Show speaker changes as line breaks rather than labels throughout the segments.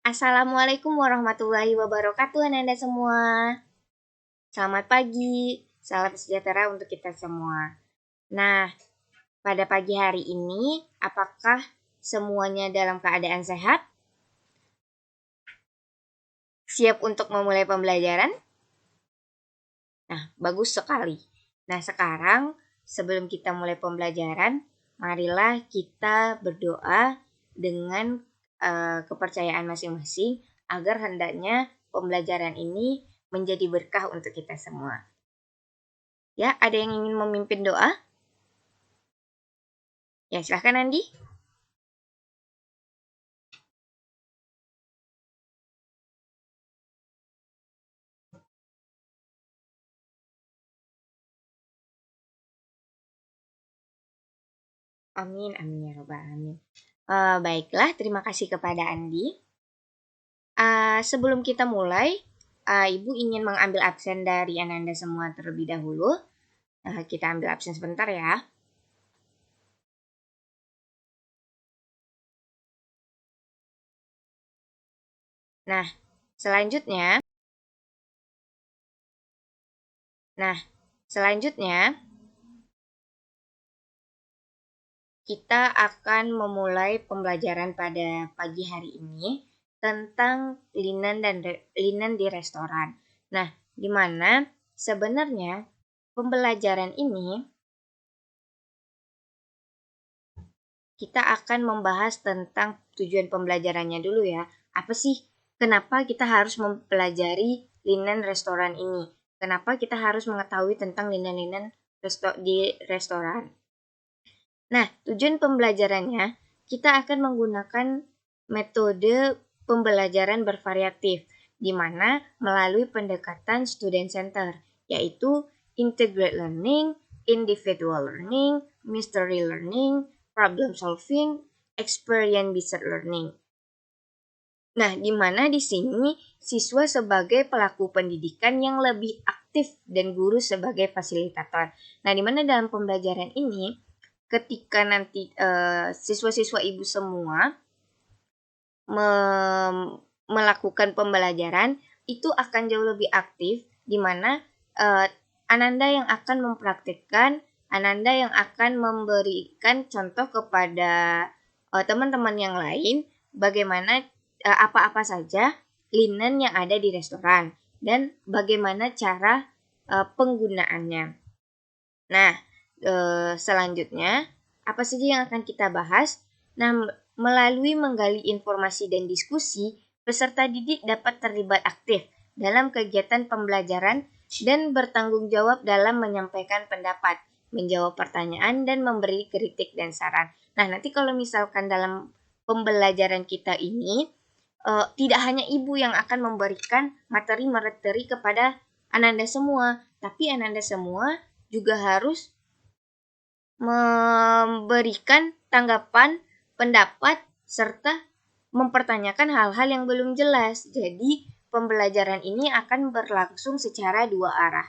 Assalamualaikum warahmatullahi wabarakatuh Anda semua. Selamat pagi, salam sejahtera untuk kita semua. Nah, pada pagi hari ini, apakah semuanya dalam keadaan sehat? Siap untuk memulai pembelajaran? Nah, bagus sekali. Nah, sekarang sebelum kita mulai pembelajaran, marilah kita berdoa dengan kepercayaan masing-masing agar hendaknya pembelajaran ini menjadi berkah untuk kita semua. Ya, ada yang ingin memimpin doa? Ya, silahkan Andi. Amin, amin ya robbal alamin. Baiklah, terima kasih kepada Andi. Sebelum kita mulai, Ibu ingin mengambil absen dari Ananda semua terlebih dahulu. Kita ambil absen sebentar ya. Nah, selanjutnya kita akan memulai pembelajaran pada pagi hari ini tentang linen di restoran. Nah, di mana sebenarnya pembelajaran ini kita akan membahas tentang tujuan pembelajarannya dulu ya. Apa sih? Kenapa kita harus mempelajari linen restoran ini? Kenapa kita harus mengetahui tentang linen-linen di restoran? Nah, tujuan pembelajarannya, kita akan menggunakan metode pembelajaran bervariatif, di mana melalui pendekatan student center, yaitu integrated learning, individual learning, mystery learning, problem solving, experience-based learning. Nah, di mana di sini siswa sebagai pelaku pendidikan yang lebih aktif dan guru sebagai fasilitator. Nah, di mana dalam pembelajaran ini ketika nanti siswa-siswa ibu semua melakukan pembelajaran itu akan jauh lebih aktif, di mana Ananda yang akan mempraktikkan, Ananda yang akan memberikan contoh kepada teman-teman yang lain bagaimana apa-apa saja linen yang ada di restoran dan bagaimana cara penggunaannya. Nah, selanjutnya apa saja yang akan kita bahas? Nah, melalui menggali informasi dan diskusi, peserta didik dapat terlibat aktif dalam kegiatan pembelajaran dan bertanggung jawab dalam menyampaikan pendapat, menjawab pertanyaan, dan memberi kritik dan saran. Nah, nanti kalau misalkan dalam pembelajaran kita ini, tidak hanya ibu yang akan memberikan materi-materi kepada Ananda semua, tapi Ananda semua juga harus memberikan tanggapan, pendapat, serta mempertanyakan hal-hal yang belum jelas. Jadi, pembelajaran ini akan berlangsung secara dua arah.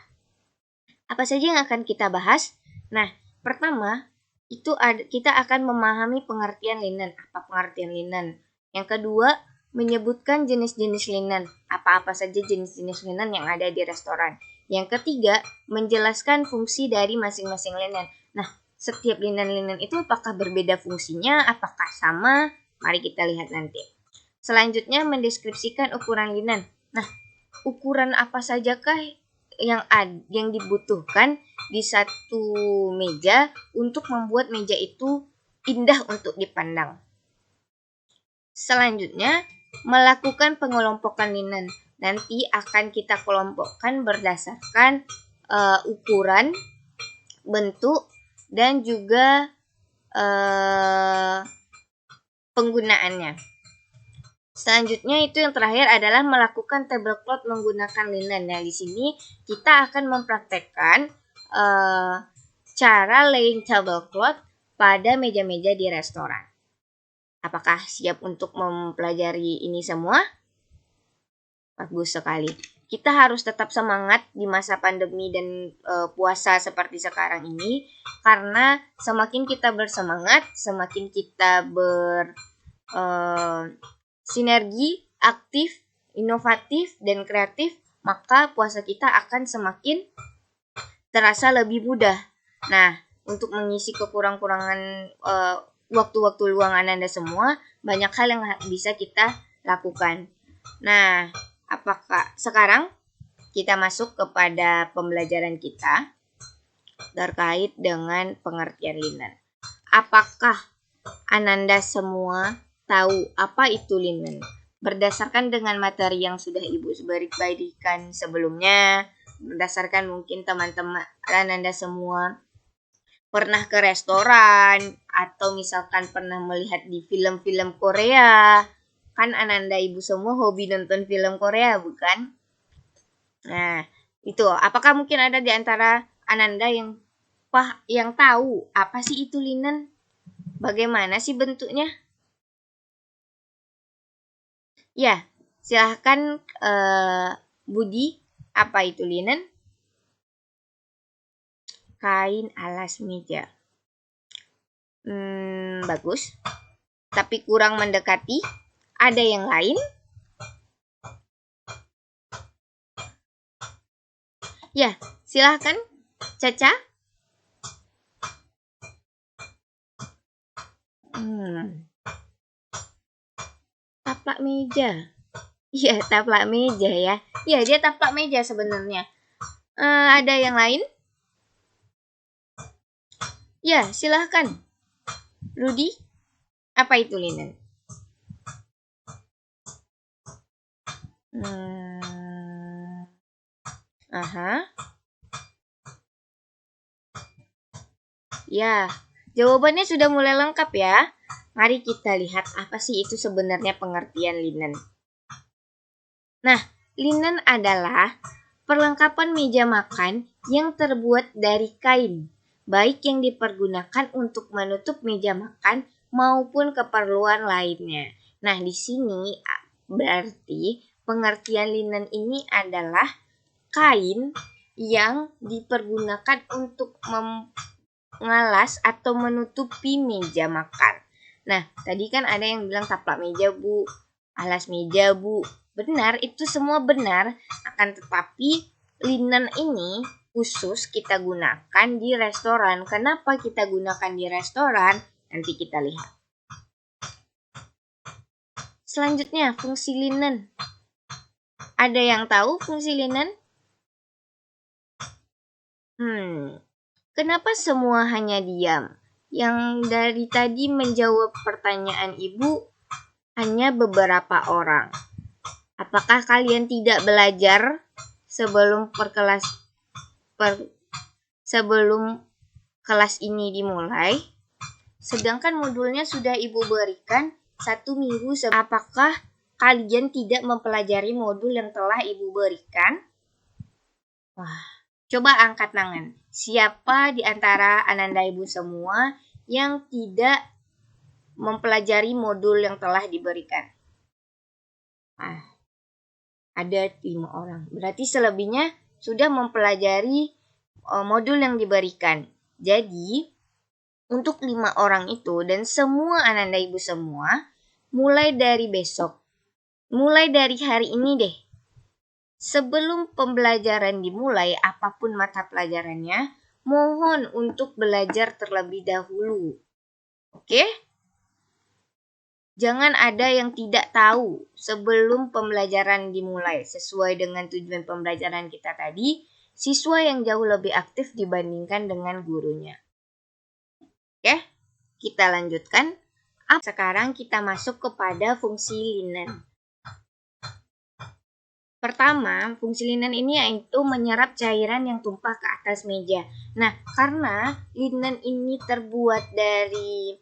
Apa saja yang akan kita bahas? Nah, pertama, kita akan memahami pengertian linen. Apa pengertian linen? Yang kedua, menyebutkan jenis-jenis linen. Apa-apa saja jenis-jenis linen yang ada di restoran. Yang ketiga, menjelaskan fungsi dari masing-masing linen. Nah, setiap linen-linen itu apakah berbeda fungsinya? Apakah sama? Mari kita lihat nanti. Selanjutnya, mendeskripsikan ukuran linen. Nah, ukuran apa sajakah yang dibutuhkan di satu meja untuk membuat meja itu indah untuk dipandang. Selanjutnya, melakukan pengelompokan linen. Nanti akan kita kelompokkan berdasarkan ukuran, bentuk, dan juga penggunaannya. Selanjutnya itu yang terakhir adalah melakukan tablecloth menggunakan linen. Nah, di sini kita akan mempraktekkan cara laying tablecloth pada meja-meja di restoran. Apakah siap untuk mempelajari ini semua? Bagus sekali. Kita harus tetap semangat di masa pandemi dan puasa seperti sekarang ini, karena semakin kita bersemangat, semakin kita sinergi aktif, inovatif, dan kreatif, maka puasa kita akan semakin terasa lebih mudah. Nah, untuk mengisi kekurang-kurangan waktu-waktu luang Ananda semua, banyak hal yang bisa kita lakukan. Nah, apakah sekarang kita masuk kepada pembelajaran kita terkait dengan pengertian linen. Apakah Ananda semua tahu apa itu linen? Berdasarkan dengan materi yang sudah Ibu berikan sebelumnya, berdasarkan mungkin teman-teman Ananda semua pernah ke restoran atau misalkan pernah melihat di film-film Korea. Kan Ananda Ibu semua hobi nonton film Korea, bukan? Nah, itu apakah mungkin ada di antara Ananda yang tahu apa sih itu linen? Bagaimana sih bentuknya? Ya, silahkan Budi, apa itu linen? Kain alas meja. Bagus. Tapi kurang mendekati. Ada yang lain? Ya, silahkan Caca. Taplak meja. Iya, taplak meja ya. Iya, dia taplak meja sebenarnya. Ada yang lain? Ya, silahkan. Rudi, apa itu linen? Ya, jawabannya sudah mulai lengkap ya. Mari kita lihat apa sih itu sebenarnya pengertian linen. Nah, linen adalah perlengkapan meja makan yang terbuat dari kain, baik yang dipergunakan untuk menutup meja makan maupun keperluan lainnya. Nah, di sini berarti pengertian linen ini adalah kain yang dipergunakan untuk mengalas atau menutupi meja makan. Nah, tadi kan ada yang bilang taplak meja, Bu, alas meja, Bu. Benar, itu semua benar. Akan tetapi linen ini khusus kita gunakan di restoran. Kenapa kita gunakan di restoran? Nanti kita lihat. Selanjutnya, fungsi linen. Ada yang tahu fungsi linen? Kenapa semua hanya diam? Yang dari tadi menjawab pertanyaan Ibu hanya beberapa orang. Apakah kalian tidak belajar sebelum kelas ini dimulai? Sedangkan modulnya sudah Ibu berikan 1 minggu sebelum. Apakah kalian tidak mempelajari modul yang telah Ibu berikan? Wah, coba angkat tangan. Siapa di antara Ananda Ibu semua yang tidak mempelajari modul yang telah diberikan? Ada 5 orang. Berarti selebihnya sudah mempelajari modul yang diberikan. Jadi, untuk 5 orang itu dan semua Ananda Ibu semua, mulai dari besok, mulai dari hari ini deh, sebelum pembelajaran dimulai, apapun mata pelajarannya, mohon untuk belajar terlebih dahulu. Oke? Jangan ada yang tidak tahu sebelum pembelajaran dimulai. Sesuai dengan tujuan pembelajaran kita tadi, siswa yang jauh lebih aktif dibandingkan dengan gurunya. Oke, kita lanjutkan. Sekarang kita masuk kepada fungsi linen. Pertama, fungsi linen ini yaitu menyerap cairan yang tumpah ke atas meja. Nah, karena linen ini terbuat dari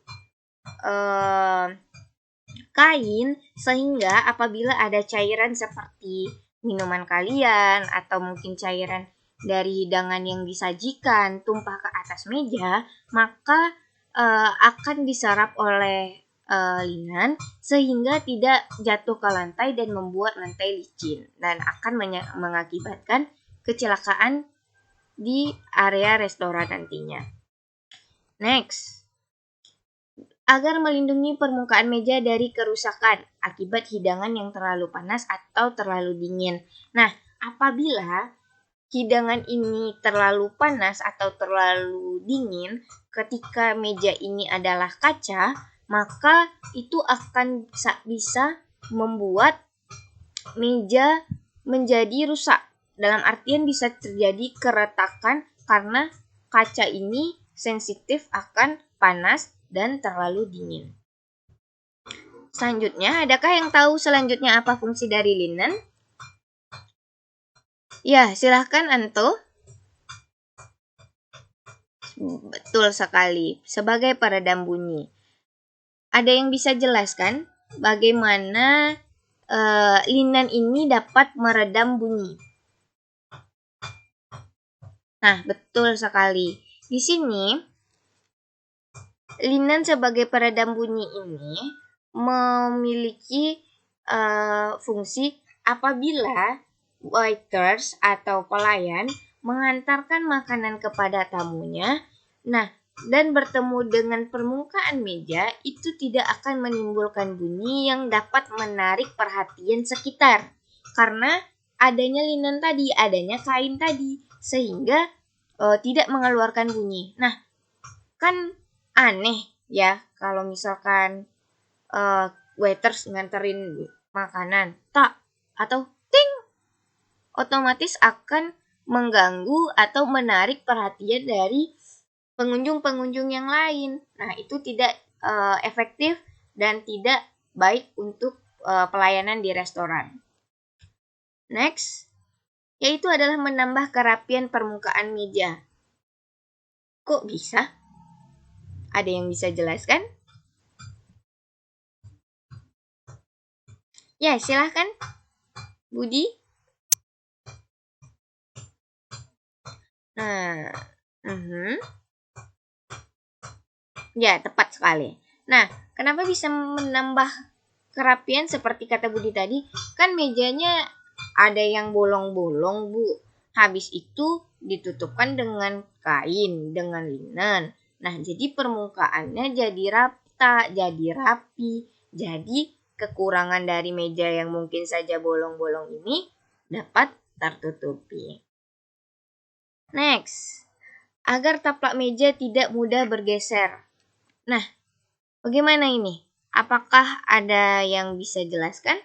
kain, sehingga apabila ada cairan seperti minuman kalian atau mungkin cairan dari hidangan yang disajikan tumpah ke atas meja, maka akan diserap oleh linen sehingga tidak jatuh ke lantai dan membuat lantai licin dan akan mengakibatkan kecelakaan di area restoran nantinya. Next, agar melindungi permukaan meja dari kerusakan akibat hidangan yang terlalu panas atau terlalu dingin. Nah, apabila hidangan ini terlalu panas atau terlalu dingin, ketika meja ini adalah kaca, maka itu akan bisa membuat meja menjadi rusak. Dalam artian bisa terjadi keretakan karena kaca ini sensitif akan panas dan terlalu dingin. Selanjutnya, adakah yang tahu selanjutnya apa fungsi dari linen? Ya, silahkan Anto. Betul sekali, sebagai peredam bunyi. Ada yang bisa jelaskan bagaimana linen ini dapat meredam bunyi? Nah, betul sekali. Di sini, linen sebagai peredam bunyi ini memiliki fungsi apabila waiters atau pelayan mengantarkan makanan kepada tamunya, nah, dan bertemu dengan permukaan meja, itu tidak akan menimbulkan bunyi yang dapat menarik perhatian sekitar. Karena adanya linen tadi, adanya kain tadi, sehingga tidak mengeluarkan bunyi. Nah, kan aneh ya kalau misalkan waiters nganterin makanan, tak, atau ting, otomatis akan mengganggu atau menarik perhatian dari pengunjung-pengunjung yang lain. Nah, itu tidak efektif dan tidak baik untuk pelayanan di restoran. Next, yaitu adalah menambah kerapian permukaan meja. Kok bisa? Ada yang bisa jelaskan? Ya, silahkan, Budi. Nah, ya, tepat sekali. Nah, kenapa bisa menambah kerapian seperti kata Budi tadi? Kan mejanya ada yang bolong-bolong, Bu. Habis itu ditutupkan dengan kain, dengan linen. Nah, jadi permukaannya jadi rata, jadi rapi. Jadi kekurangan dari meja yang mungkin saja bolong-bolong ini dapat tertutupi. Next, agar taplak meja tidak mudah bergeser. Nah, bagaimana ini? Apakah ada yang bisa jelaskan?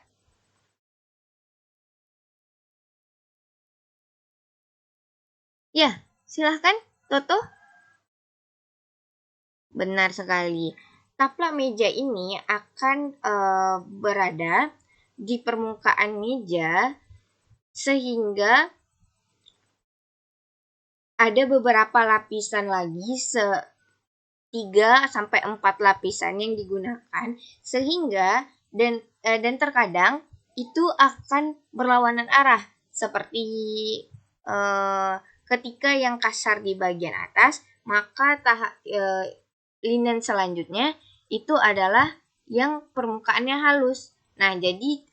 Ya, silahkan, Toto. Benar sekali. Taplak meja ini akan berada di permukaan meja sehingga ada beberapa lapisan lagi 3-4 lapisan yang digunakan sehingga dan terkadang itu akan berlawanan arah seperti ketika yang kasar di bagian atas, maka linen selanjutnya itu adalah yang permukaannya halus. Nah, jadi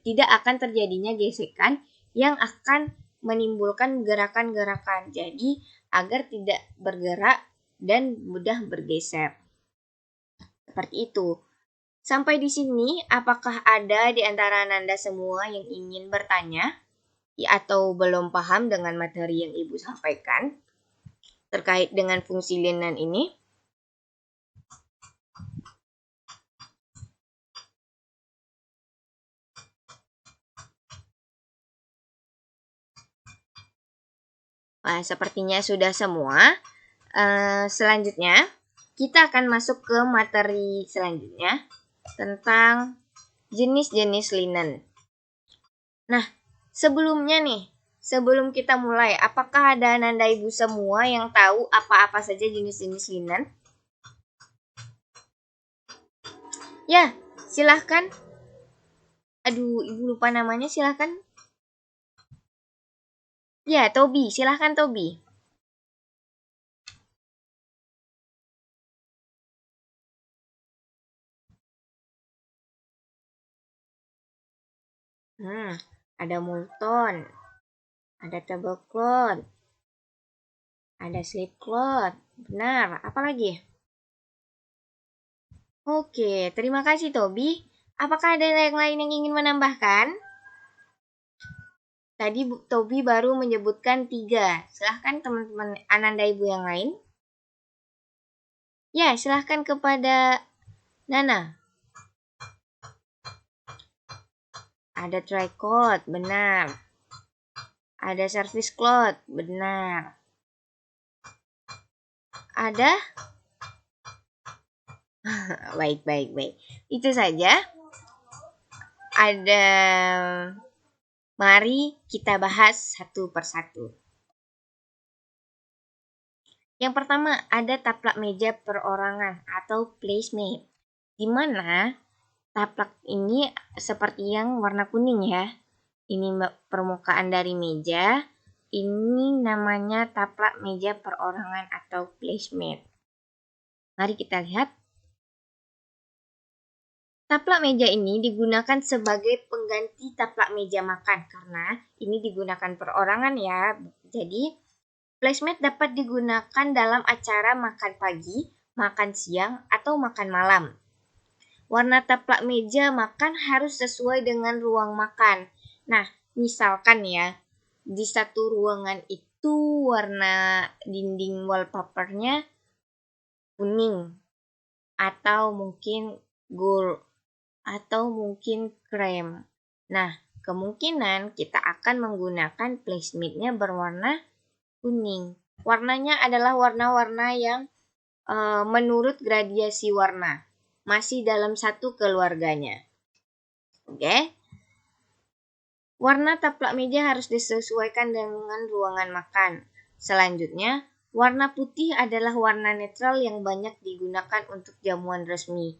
tidak akan terjadinya gesekan yang akan menimbulkan gerakan-gerakan. Jadi, agar tidak bergerak dan mudah bergeser. Seperti itu. Sampai di sini, apakah ada di antara Ananda semua yang ingin bertanya atau belum paham dengan materi yang Ibu sampaikan terkait dengan fungsi linen ini? Nah, sepertinya sudah semua. Selanjutnya, kita akan masuk ke materi selanjutnya tentang jenis-jenis linen. Nah, sebelumnya nih, sebelum kita mulai, apakah ada Ananda Ibu semua yang tahu apa-apa saja jenis-jenis linen? Ya, silahkan. Aduh, Ibu lupa namanya, silahkan. Ya, Tobi, silahkan Tobi. Ada multon, ada tablecloth, ada slipcloth. Benar, apa lagi? Oke, terima kasih Tobi. Apakah ada yang lain yang ingin menambahkan? Tadi Tobi baru menyebutkan 3. Silahkan teman-teman Ananda Ibu yang lain. Ya, silahkan kepada Nana. Ada tricot, benar. Ada service cloth, benar. Ada? Baik. Itu saja. Ada. Mari kita bahas satu persatu. Yang pertama, ada taplak meja perorangan atau placemat. Di mana taplak ini seperti yang warna kuning ya. Ini permukaan dari meja. Ini namanya taplak meja perorangan atau placemat. Mari kita lihat. Taplak meja ini digunakan sebagai pengganti taplak meja makan karena ini digunakan perorangan ya. Jadi, placemat dapat digunakan dalam acara makan pagi, makan siang, atau makan malam. Warna taplak meja makan harus sesuai dengan ruang makan. Nah, misalkan ya, di satu ruangan itu warna dinding wallpapernya kuning, atau mungkin gold, atau mungkin krem. Nah, kemungkinan kita akan menggunakan placematnya berwarna kuning. Warnanya adalah warna-warna yang menurut gradiasi warna. Masih dalam satu keluarganya. Oke. Warna taplak meja harus disesuaikan dengan ruangan makan. Selanjutnya, warna putih adalah warna netral yang banyak digunakan untuk jamuan resmi.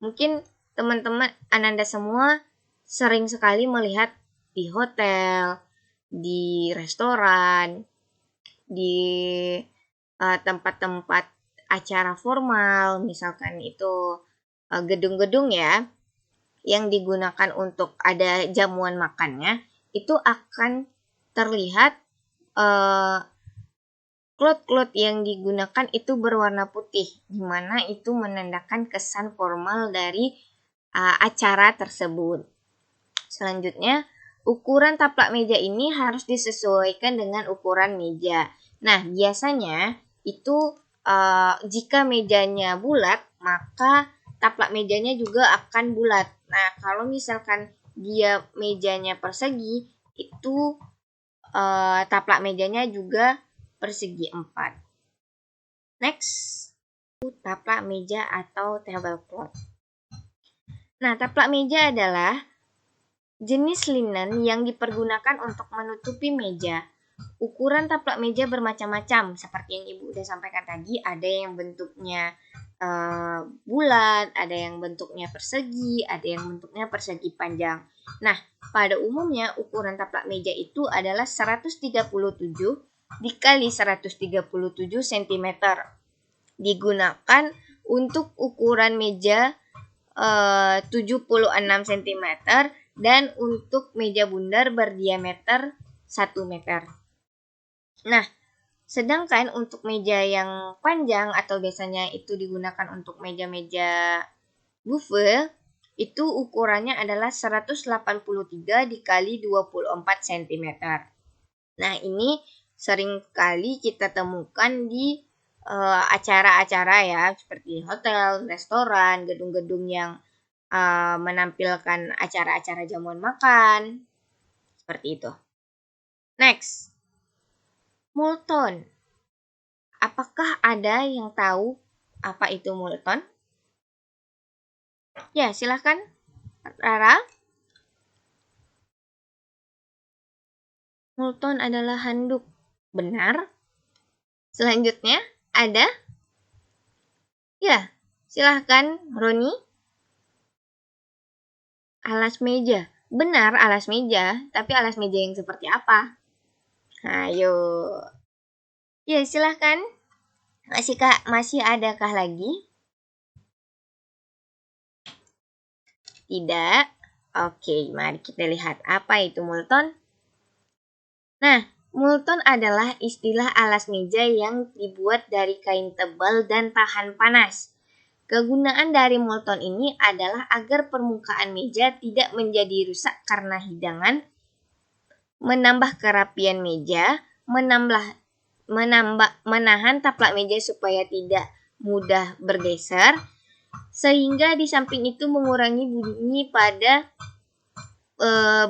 Mungkin teman-teman Ananda semua sering sekali melihat di hotel, di restoran, di tempat-tempat acara formal, misalkan itu gedung-gedung ya, yang digunakan untuk ada jamuan makannya, itu akan terlihat cloth yang digunakan itu berwarna putih, di mana itu menandakan kesan formal dari acara tersebut. Selanjutnya, ukuran taplak meja ini harus disesuaikan dengan ukuran meja. Nah, biasanya itu jika mejanya bulat, maka taplak mejanya juga akan bulat. Nah, kalau misalkan dia mejanya persegi, itu taplak mejanya juga persegi 4. Next, taplak meja atau tablecloth. Nah, taplak meja adalah jenis linen yang dipergunakan untuk menutupi meja. Ukuran taplak meja bermacam-macam, seperti yang Ibu udah sampaikan tadi, ada yang bentuknya bulat, ada yang bentuknya persegi, ada yang bentuknya persegi panjang. Nah, pada umumnya ukuran taplak meja itu adalah 137 dikali 137 cm. Digunakan untuk ukuran meja 76 cm dan untuk meja bundar berdiameter 1 meter. Nah, sedangkan untuk meja yang panjang atau biasanya itu digunakan untuk meja-meja buffet, itu ukurannya adalah 183 dikali 24 cm. Nah, ini sering kali kita temukan di acara-acara ya, seperti hotel, restoran, gedung-gedung yang menampilkan acara-acara jamuan makan, seperti itu. Next, Multon. Apakah ada yang tahu apa itu Multon? Ya, silahkan, Rara. Multon adalah handuk. Benar. Selanjutnya, ada? Ya, silahkan, Roni. Alas meja. Benar, alas meja. Tapi alas meja yang seperti apa? Ayo. Ya, silahkan. Masih adakah lagi? Tidak. Oke, mari kita lihat apa itu Multon. Nah, Multon adalah istilah alas meja yang dibuat dari kain tebal dan tahan panas. kegunaan dari Multon ini adalah agar permukaan meja tidak menjadi rusak karena hidangan, menambah kerapian meja, menahan taplak meja supaya tidak mudah bergeser, sehingga di samping itu mengurangi bunyi pada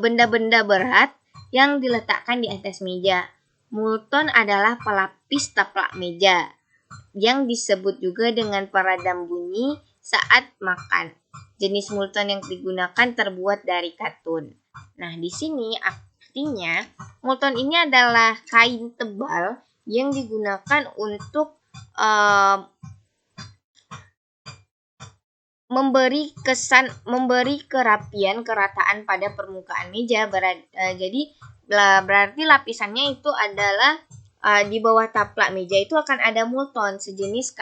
benda-benda berat yang diletakkan di atas meja. Multon adalah pelapis taplak meja yang disebut juga dengan peredam bunyi saat makan. Jenis Multon yang digunakan terbuat dari katun. Nah, di sini artinya Multon ini adalah kain tebal yang digunakan untuk memberi kerapian, kerataan pada permukaan meja. Jadi berarti lapisannya itu adalah di bawah taplak meja itu akan ada Multon, sejenis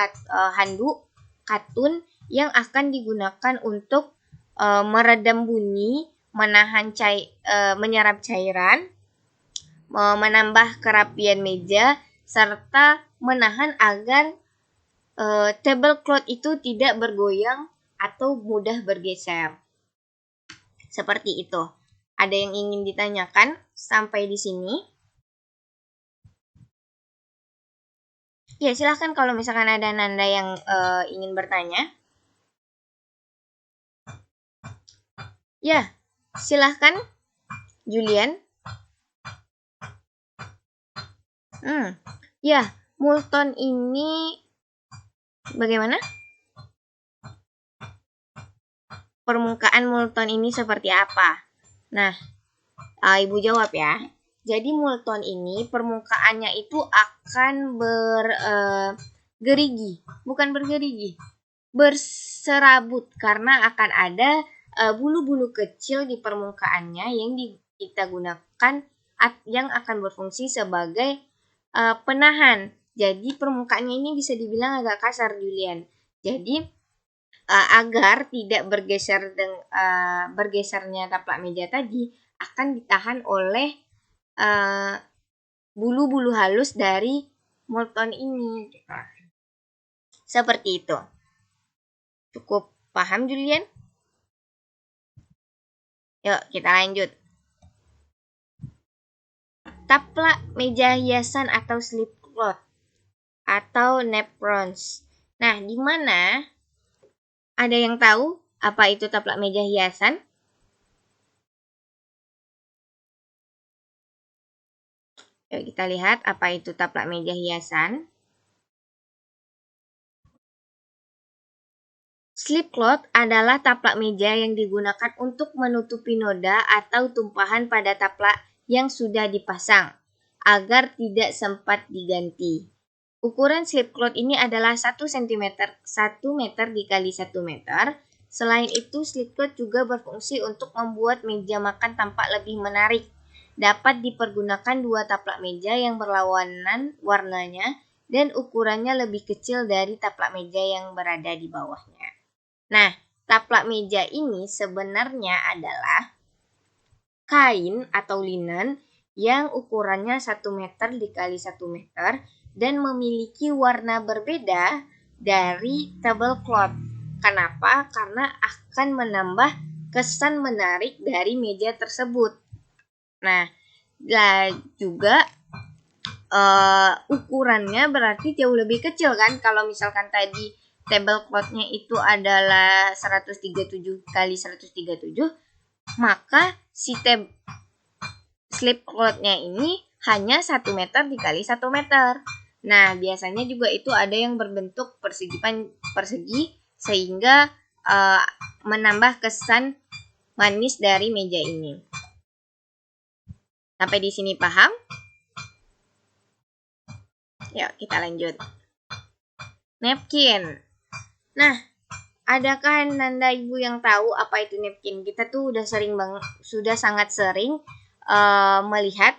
handuk katun yang akan digunakan untuk meredam bunyi, menyerap cairan, menambah kerapian meja, serta menahan agar tablecloth itu tidak bergoyang atau mudah bergeser. Seperti itu. Ada yang ingin ditanyakan sampai di sini? Ya, silahkan kalau misalkan ada Nanda yang ingin bertanya. Ya, silahkan Julian. Ya, Multon ini bagaimana? Permukaan Multon ini seperti apa? Nah, Ibu jawab ya. Jadi Multon ini permukaannya itu akan berserabut karena akan ada bulu-bulu kecil di permukaannya yang kita gunakan yang akan berfungsi sebagai penahan. Jadi permukaannya ini bisa dibilang agak kasar, Julian. Jadi agar tidak bergesernya taplak meja tadi akan ditahan oleh bulu-bulu halus dari Multon ini. Seperti itu. Cukup paham, Julian? Yuk, kita lanjut. Taplak meja hiasan atau slip cloth atau napkins. Nah, di mana ada yang tahu apa itu taplak meja hiasan? Yuk kita lihat apa itu taplak meja hiasan. Slip cloth adalah taplak meja yang digunakan untuk menutupi noda atau tumpahan pada taplak yang sudah dipasang agar tidak sempat diganti. Ukuran slip cloth ini adalah 1 cm, 1 meter dikali 1 meter. Selain itu, slip cloth juga berfungsi untuk membuat meja makan tampak lebih menarik. Dapat dipergunakan dua taplak meja yang berlawanan warnanya dan ukurannya lebih kecil dari taplak meja yang berada di bawahnya. Nah, taplak meja ini sebenarnya adalah kain atau linen yang ukurannya 1 meter dikali 1 meter dan memiliki warna berbeda dari tablecloth. Kenapa? Karena akan menambah kesan menarik dari meja tersebut. Nah, juga ukurannya berarti jauh lebih kecil kan? Kalau misalkan tadi tablecloth-nya itu adalah 137 kali 137, maka si slip cloth-nya ini hanya 1 meter dikali 1 meter. Nah, biasanya juga itu ada yang berbentuk persegi sehingga menambah kesan manis dari meja ini. Sampai di sini paham? Yuk, kita lanjut. Napkin. Nah, adakah Nanda Ibu yang tahu apa itu napkin? Kita tuh sudah sangat sering melihat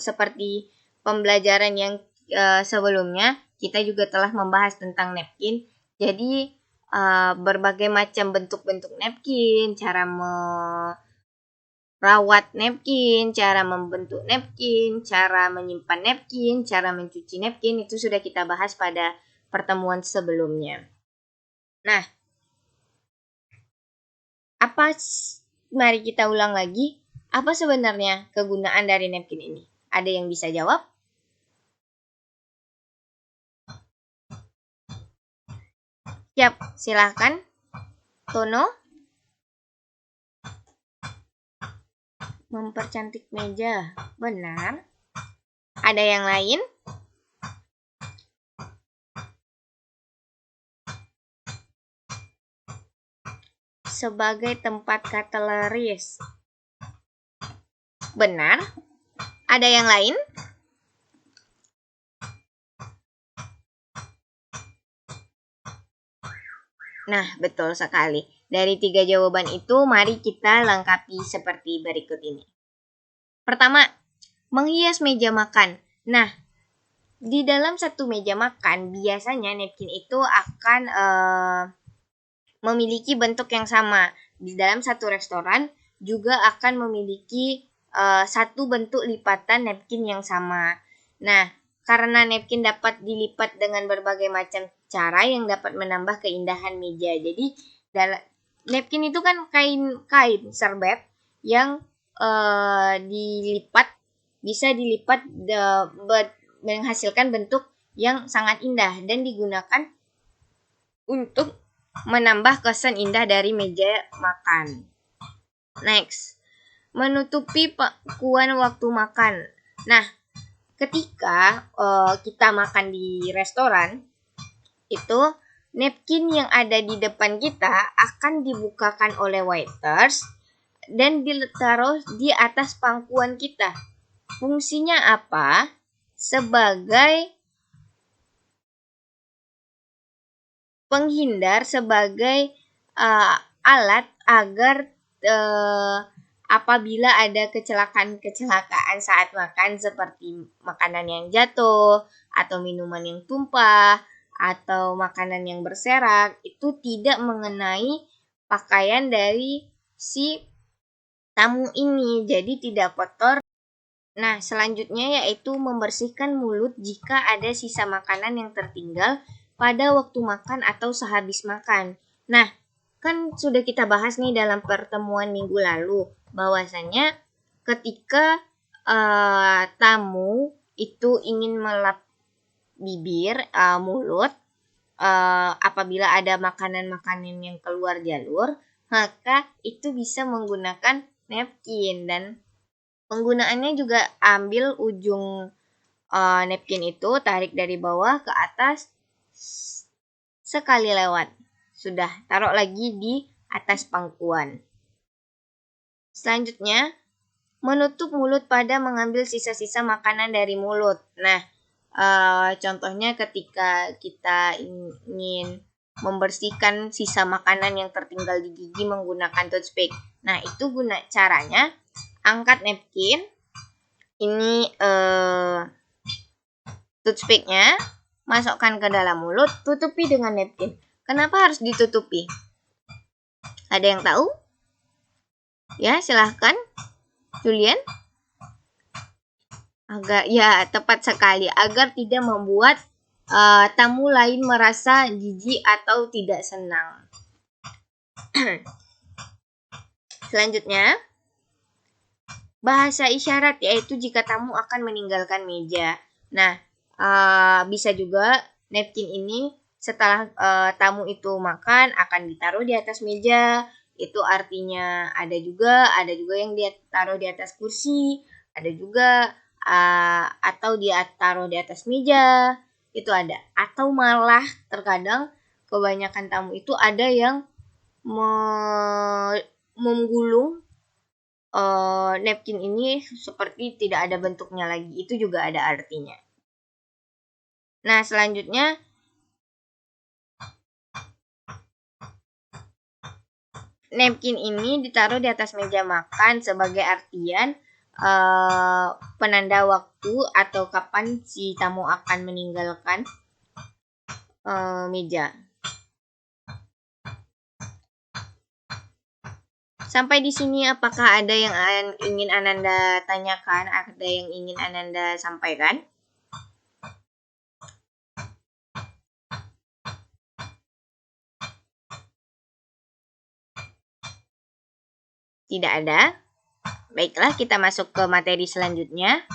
seperti pembelajaran yang sebelumnya kita juga telah membahas tentang napkin. Jadi berbagai macam bentuk-bentuk napkin, cara merawat napkin, cara membentuk napkin, cara menyimpan napkin, cara mencuci napkin, itu sudah kita bahas pada pertemuan sebelumnya. Nah, mari kita ulang lagi. Apa sebenarnya kegunaan dari napkin ini? Ada yang bisa jawab? Siap, silahkan. Tono? Mempercantik meja. Benar. Ada yang lain? Sebagai tempat kateleris. Benar. Ada yang lain? Nah, betul sekali. Dari 3 jawaban itu, mari kita lengkapi seperti berikut ini. Pertama, menghias meja makan. Nah, di dalam satu meja makan, biasanya napkin itu akan memiliki bentuk yang sama. Di dalam satu restoran juga akan memiliki satu bentuk lipatan napkin yang sama. Nah, karena napkin dapat dilipat dengan berbagai macam cara yang dapat menambah keindahan meja. Jadi, napkin itu kan kain serbet yang bisa dilipat menghasilkan bentuk yang sangat indah dan digunakan untuk menambah kesan indah dari meja makan. Next, menutupi pangkuan waktu makan. Nah, ketika kita makan di restoran, itu napkin yang ada di depan kita akan dibukakan oleh waiters dan ditaruh di atas pangkuan kita. Fungsinya apa? Sebagai penghindar, sebagai alat agar apabila ada kecelakaan saat makan seperti makanan yang jatuh atau minuman yang tumpah atau makanan yang berserak, itu tidak mengenai pakaian dari si tamu ini, jadi tidak kotor. Nah, selanjutnya yaitu membersihkan mulut jika ada sisa makanan yang tertinggal pada waktu makan atau sehabis makan. Nah, kan sudah kita bahas nih dalam pertemuan minggu lalu, bahwasanya ketika tamu itu ingin melap bibir, mulut, apabila ada makanan-makanan yang keluar jalur, maka itu bisa menggunakan napkin. Dan penggunaannya juga ambil ujung napkin itu, tarik dari bawah ke atas, sekali lewat. Sudah, taruh lagi di atas pangkuan. Selanjutnya, menutup mulut pada mengambil sisa-sisa makanan dari mulut. Nah, contohnya ketika kita ingin membersihkan sisa makanan yang tertinggal di gigi menggunakan toothpick. Nah, itu caranya, angkat napkin, ini toothpicknya, masukkan ke dalam mulut, tutupi dengan napkin. Kenapa harus ditutupi? Ada yang tahu? Ya, silahkan. Julian? Tepat sekali. Agar tidak membuat tamu lain merasa jijik atau tidak senang. Selanjutnya, bahasa isyarat, yaitu jika tamu akan meninggalkan meja. Nah, bisa juga napkin ini setelah tamu itu makan akan ditaruh di atas meja. Itu artinya ada juga yang dia taruh di atas kursi, ada juga atau dia taruh di atas meja, itu ada. Atau malah terkadang kebanyakan tamu itu ada yang menggulung napkin ini seperti tidak ada bentuknya lagi, itu juga ada artinya. Nah, selanjutnya napkin ini ditaruh di atas meja makan sebagai artian penanda waktu atau kapan si tamu akan meninggalkan meja. Sampai di sini apakah ada yang ingin Ananda tanyakan, ada yang ingin Ananda sampaikan? Tidak ada. Baiklah, kita masuk ke materi selanjutnya.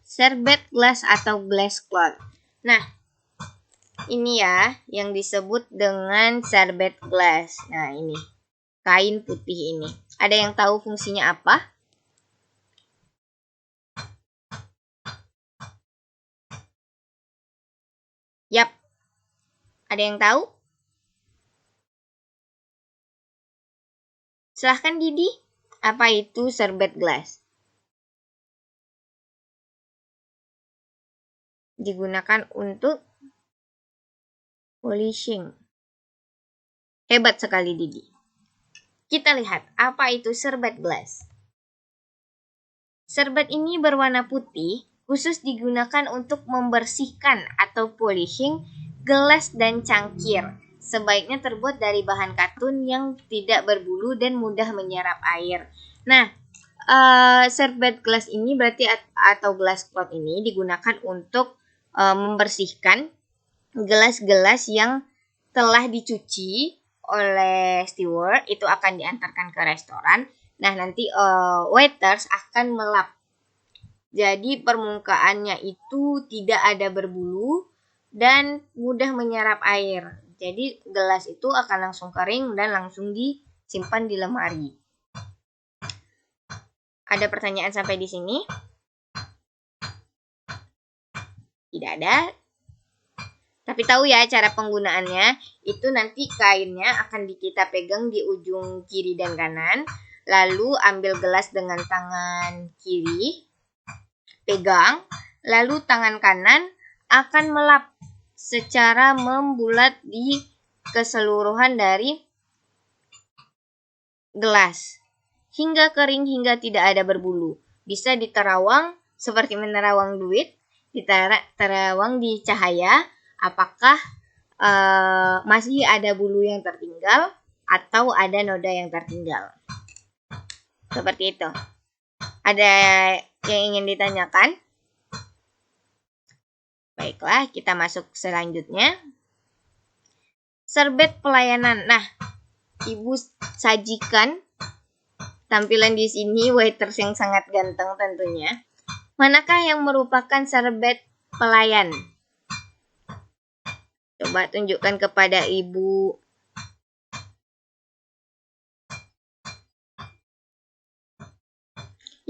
Sherbet glass atau glass cloth. Nah, ini ya yang disebut dengan sherbet glass. Nah, ini kain putih ini. Ada yang tahu fungsinya apa? Yap. Ada yang tahu? Silahkan Didi. Apa itu sherbet glass? Digunakan untuk polishing. Hebat sekali Didi. Kita lihat apa itu sherbet glass. Sherbet ini berwarna putih, khusus digunakan untuk membersihkan atau polishing gelas dan cangkir. Sebaiknya terbuat dari bahan katun yang tidak berbulu dan mudah menyerap air. Nah, sherbet glass ini berarti atau glass cloth ini digunakan untuk membersihkan gelas-gelas yang telah dicuci oleh steward, itu akan diantarkan ke restoran. Nah, nanti waiters akan melap. Jadi permukaannya itu tidak ada berbulu dan mudah menyerap air. Jadi gelas itu akan langsung kering dan langsung disimpan di lemari. Ada pertanyaan sampai di sini? Tidak ada. Tapi tahu ya cara penggunaannya, itu nanti kainnya akan kita pegang di ujung kiri dan kanan, lalu ambil gelas dengan tangan kiri, pegang, lalu tangan kanan akan melap secara membulat di keseluruhan dari gelas, hingga kering hingga tidak ada berbulu. Bisa diterawang seperti menerawang duit, diterawang di cahaya, apakah masih ada bulu yang tertinggal atau ada noda yang tertinggal. Seperti itu. Ada yang ingin ditanyakan? Baiklah, kita masuk selanjutnya. Sherbet pelayanan. Nah, Ibu sajikan tampilan di sini waiters yang sangat ganteng tentunya. Manakah yang merupakan sherbet pelayan? Coba tunjukkan kepada Ibu.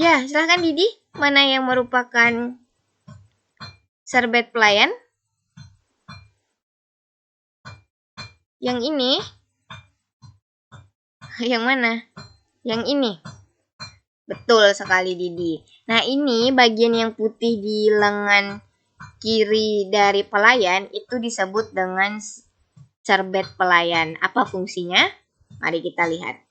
Ya, silahkan Didi. Mana yang merupakan sherbet pelayan? Yang ini? Yang mana? Yang ini? Betul sekali Didi. Nah, ini bagian yang putih di lengan kiri dari pelayan itu disebut dengan sherbet pelayan. Apa fungsinya? Mari kita lihat.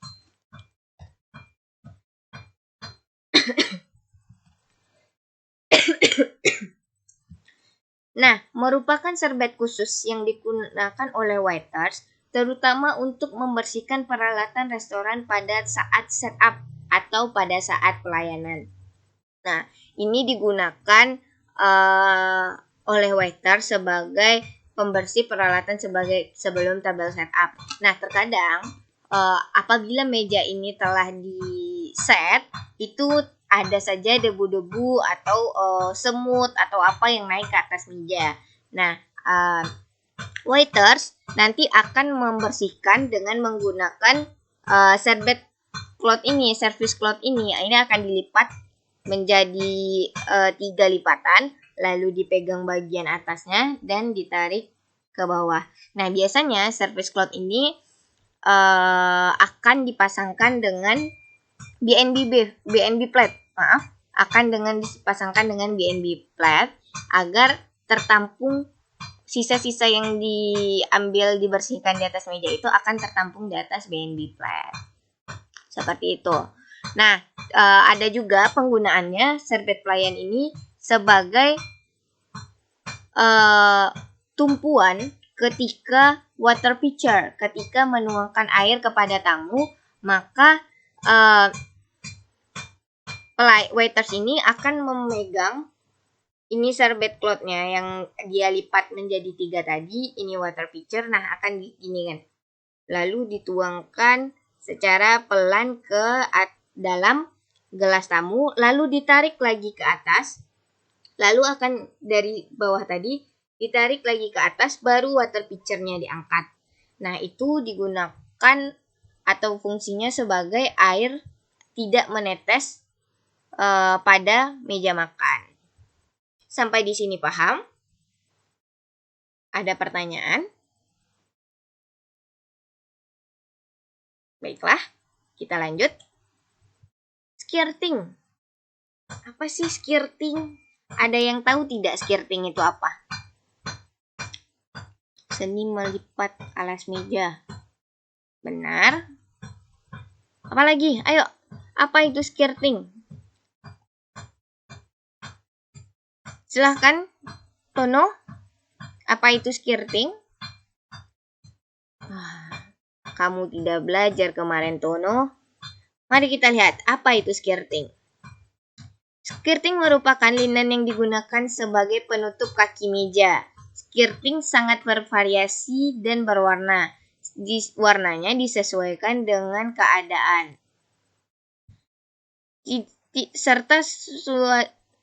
Nah, merupakan sherbet khusus yang digunakan oleh waiters, terutama untuk membersihkan peralatan restoran pada saat setup atau pada saat pelayanan. Nah, ini digunakan oleh waiter sebagai pembersih peralatan sebelum tabel setup. Nah, terkadang apabila meja ini telah di-set, itu ada saja debu-debu atau semut atau apa yang naik ke atas meja. Nah, waiters nanti akan membersihkan dengan menggunakan sherbet cloth ini, service cloth ini. Ini akan dilipat menjadi 3 lipatan, lalu dipegang bagian atasnya dan ditarik ke bawah. Nah, biasanya service cloth ini akan dipasangkan dengan BNB plate. Akan dipasangkan dengan BNB plate agar tertampung sisa-sisa yang diambil dibersihkan di atas meja itu akan tertampung di atas BNB plate. Seperti itu. Nah, ada juga penggunaannya sherbet pelayan ini sebagai tumpuan ketika water pitcher, ketika menuangkan air kepada tamu, maka waiters ini akan memegang ini sherbet cloth-nya yang dia lipat menjadi 3 tadi, ini water pitcher, nah akan digini kan. Lalu dituangkan secara pelan ke dalam gelas tamu, lalu ditarik lagi ke atas, lalu akan dari bawah tadi ditarik lagi ke atas, baru water pitcher-nya diangkat. Nah, itu digunakan atau fungsinya sebagai air tidak menetes pada meja makan. Sampai di sini paham? Ada pertanyaan? Baiklah, kita lanjut. Skirting. Apa sih skirting? Ada yang tahu tidak skirting itu apa? Seni melipat alas meja. Benar. Apa lagi? Ayo, apa itu skirting? Silahkan, Tono. Apa itu skirting? Kamu tidak belajar kemarin, Tono. Mari kita lihat, apa itu skirting? Skirting merupakan linen yang digunakan sebagai penutup kaki meja. Skirting sangat bervariasi dan berwarna. Warnanya disesuaikan dengan keadaan.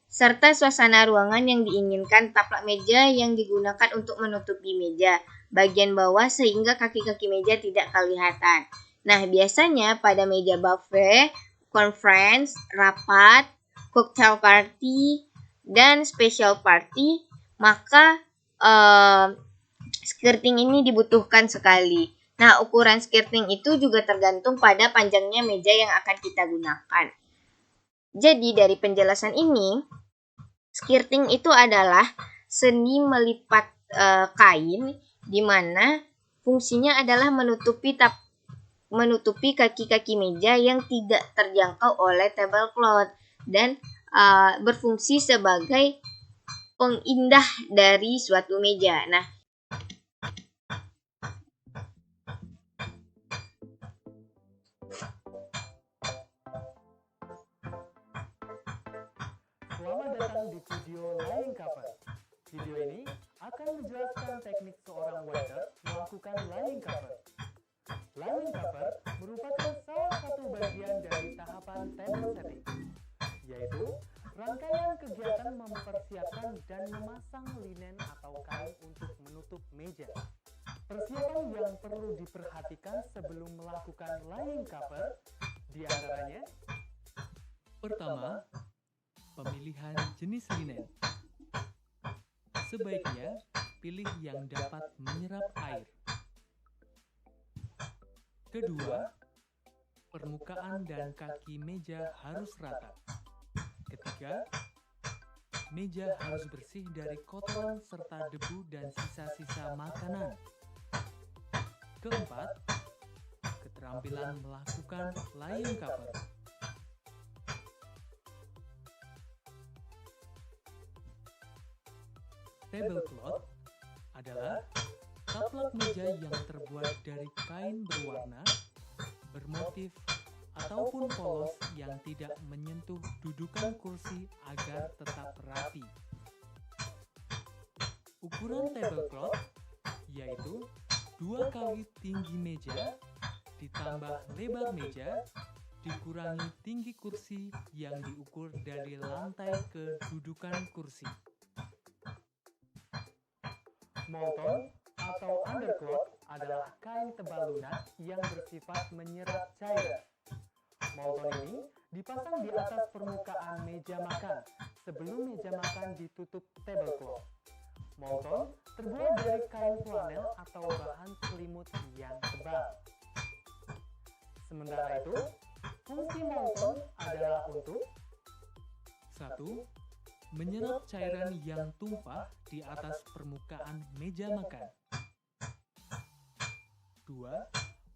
Serta suasana ruangan yang diinginkan. Taplak meja yang digunakan untuk menutupi meja bagian bawah sehingga kaki-kaki meja tidak kelihatan. Nah, biasanya pada meja buffet, conference, rapat, cocktail party, dan special party, maka skirting ini dibutuhkan sekali. Nah, ukuran skirting itu juga tergantung pada panjangnya meja yang akan kita gunakan. Jadi, dari penjelasan ini, skirting itu adalah seni melipat kain di mana fungsinya adalah menutupi kaki-kaki meja yang tidak terjangkau oleh tablecloth dan berfungsi sebagai pengindah dari suatu meja. Nah,
selamat datang di video lying cover. Video ini akan menjelaskan teknik seorang waiter melakukan lying cover. Lying cover merupakan salah satu bagian dari tahapan table setting, yaitu rangkaian kegiatan mempersiapkan dan memasang linen atau kain untuk menutup meja. Persiapan yang perlu diperhatikan sebelum melakukan lying cover diantaranya:
pertama, pemilihan jenis linen. Sebaiknya pilih yang dapat menyerap air. Kedua, permukaan dan kaki meja harus rata. Ketiga, meja harus bersih dari kotoran serta debu dan sisa-sisa makanan. Keempat, keterampilan melakukan lying cover. Tablecloth adalah taplak meja yang terbuat dari kain berwarna, bermotif, ataupun polos yang tidak menyentuh dudukan kursi agar tetap rapi. Ukuran tablecloth yaitu 2 kali tinggi meja ditambah lebar meja dikurangi tinggi kursi yang diukur dari lantai ke dudukan kursi.
Molton atau undercloth adalah kain tebal lunak yang bersifat menyerap cairan. Molton ini dipasang di atas permukaan meja makan sebelum meja makan ditutup tablecloth. Molton terbuat dari kain flanel atau bahan selimut yang tebal. Sementara itu, fungsi molton adalah untuk
1. Menyerap cairan yang tumpah di atas permukaan meja makan. 2.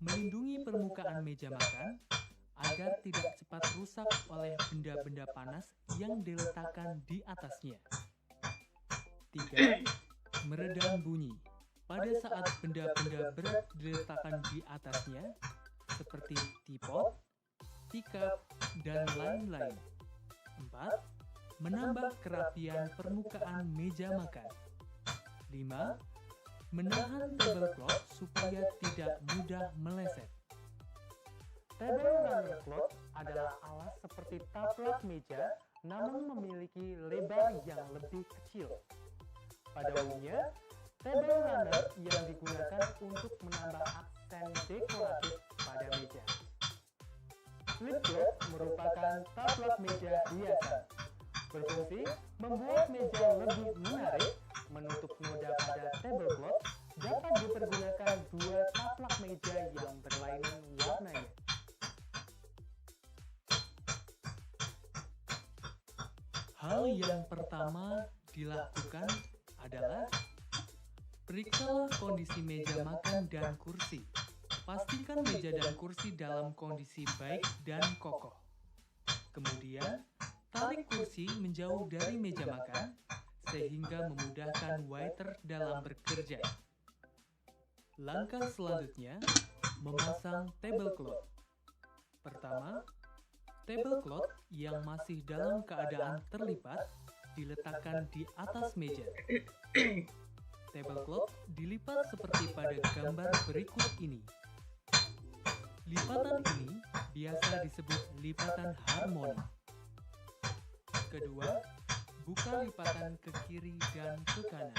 Melindungi permukaan meja makan agar tidak cepat rusak oleh benda-benda panas yang diletakkan di atasnya. 3. Meredam bunyi pada saat benda-benda berat diletakkan di atasnya, seperti teapot, teacup, dan lain-lain. 4. Menambah kerapian permukaan meja makan. 5. Menahan tablecloth supaya tidak mudah meleset.
Table runner cloth adalah alas seperti taplak meja, namun memiliki lebar yang lebih kecil. Pada umumnya, table runner yang digunakan untuk menambah aksen dekoratif pada meja. Slip cloth merupakan taplak meja hiasan. Berfungsi membuat meja lebih menarik. Menutup noda pada tablecloth dapat dipergunakan dua taplak meja yang berlainan warnanya.
Hal yang pertama dilakukan adalah periksalah kondisi meja makan dan kursi. Pastikan meja dan kursi dalam kondisi baik dan kokoh. Kemudian, tarik kursi menjauh dari meja makan sehingga memudahkan waiter dalam bekerja. Langkah selanjutnya, memasang tablecloth. Pertama, tablecloth yang masih dalam keadaan terlipat diletakkan di atas meja. Tablecloth dilipat seperti pada gambar berikut ini. Lipatan ini biasa disebut lipatan harmoni. Kedua, buka lipatan ke kiri dan ke kanan.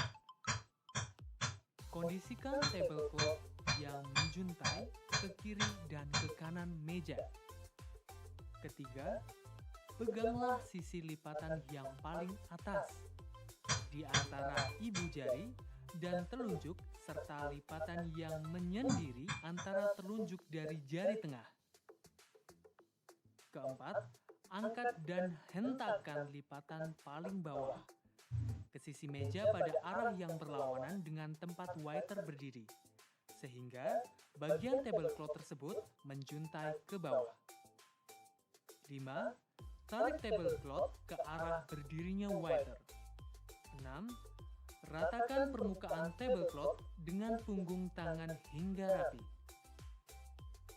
Kondisikan tablecloth yang menjuntai ke kiri dan ke kanan meja. Ketiga, peganglah sisi lipatan yang paling atas di antara ibu jari dan telunjuk serta lipatan yang menyendiri antara telunjuk dari jari tengah. Keempat, angkat dan hentakkan lipatan paling bawah ke sisi meja pada arah yang berlawanan dengan tempat waiter berdiri, sehingga bagian tablecloth tersebut menjuntai ke bawah. 5. Tarik tablecloth ke arah berdirinya waiter. 6. Ratakan permukaan tablecloth dengan punggung tangan hingga rapi.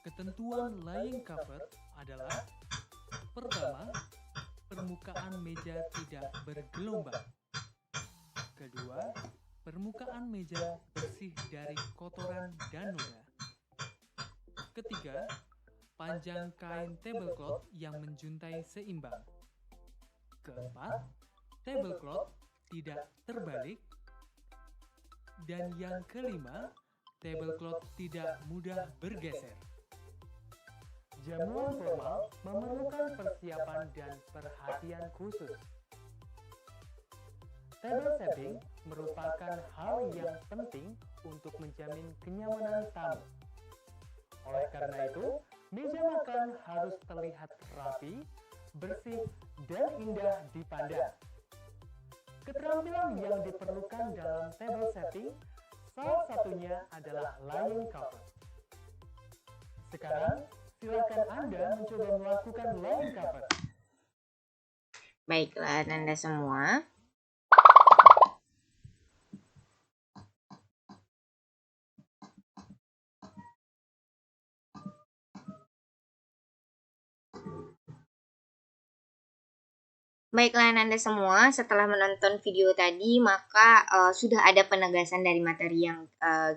Ketentuan lying cover adalah: pertama, permukaan meja tidak bergelombang. Kedua, permukaan meja bersih dari kotoran dan noda. Ketiga, panjang kain tablecloth yang menjuntai seimbang. Keempat, tablecloth tidak terbalik. Dan yang kelima, tablecloth tidak mudah bergeser.
Jamuan formal memerlukan persiapan dan perhatian khusus. Table setting merupakan hal yang penting untuk menjamin kenyamanan tamu. Oleh karena itu, meja makan harus terlihat rapi, bersih, dan indah dipandang. Keterampilan yang diperlukan dalam table setting salah satunya adalah lying cover. Sekarang, silakan Anda mencoba melakukan lying cover.
Baiklah, Anda semua. Baiklah Anda semua, setelah menonton video tadi, maka sudah ada penegasan dari materi yang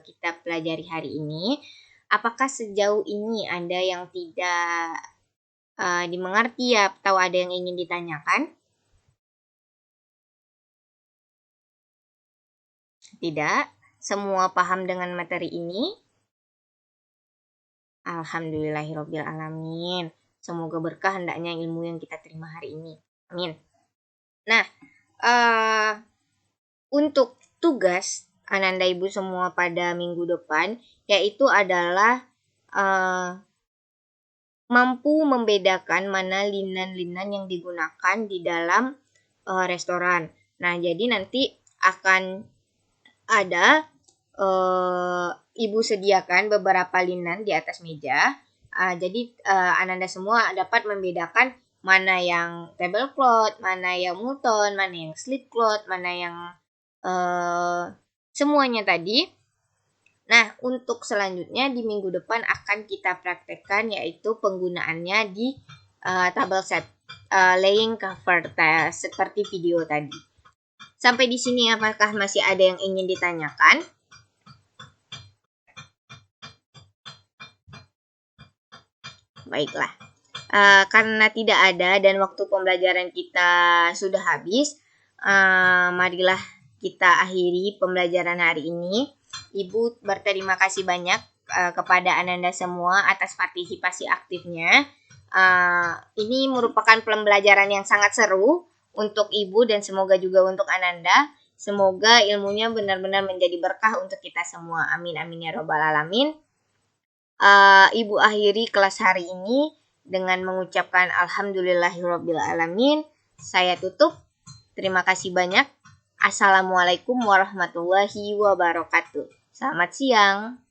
kita pelajari hari ini. Apakah sejauh ini ada yang tidak dimengerti atau ada yang ingin ditanyakan? Tidak? Semua paham dengan materi ini? Alhamdulillahirrabbilalamin. Semoga berkah hendaknya ilmu yang kita terima hari ini. Amin. Nah, untuk tugas Ananda Ibu semua pada minggu depan, yaitu adalah mampu membedakan mana linan-linan yang digunakan di dalam restoran. Nah, jadi nanti akan ada Ibu sediakan beberapa linan di atas meja. Jadi Ananda semua dapat membedakan mana yang tablecloth, mana yang muton, mana yang slip cloth, mana yang semuanya tadi. Nah, untuk selanjutnya di minggu depan akan kita praktekkan yaitu penggunaannya di table set laying cover seperti video tadi. Sampai di sini apakah masih ada yang ingin ditanyakan? Baiklah. Karena tidak ada dan waktu pembelajaran kita sudah habis, marilah kita akhiri pembelajaran hari ini. Ibu berterima kasih banyak kepada Ananda semua atas partisipasi aktifnya. Ini merupakan pembelajaran yang sangat seru untuk Ibu dan semoga juga untuk Ananda. Semoga ilmunya benar-benar menjadi berkah untuk kita semua. Amin amin ya robbal alamin. Ibu akhiri kelas hari ini dengan mengucapkan alhamdulillahirabbil alamin. Saya tutup. Terima kasih banyak. Assalamualaikum warahmatullahi wabarakatuh. Selamat siang.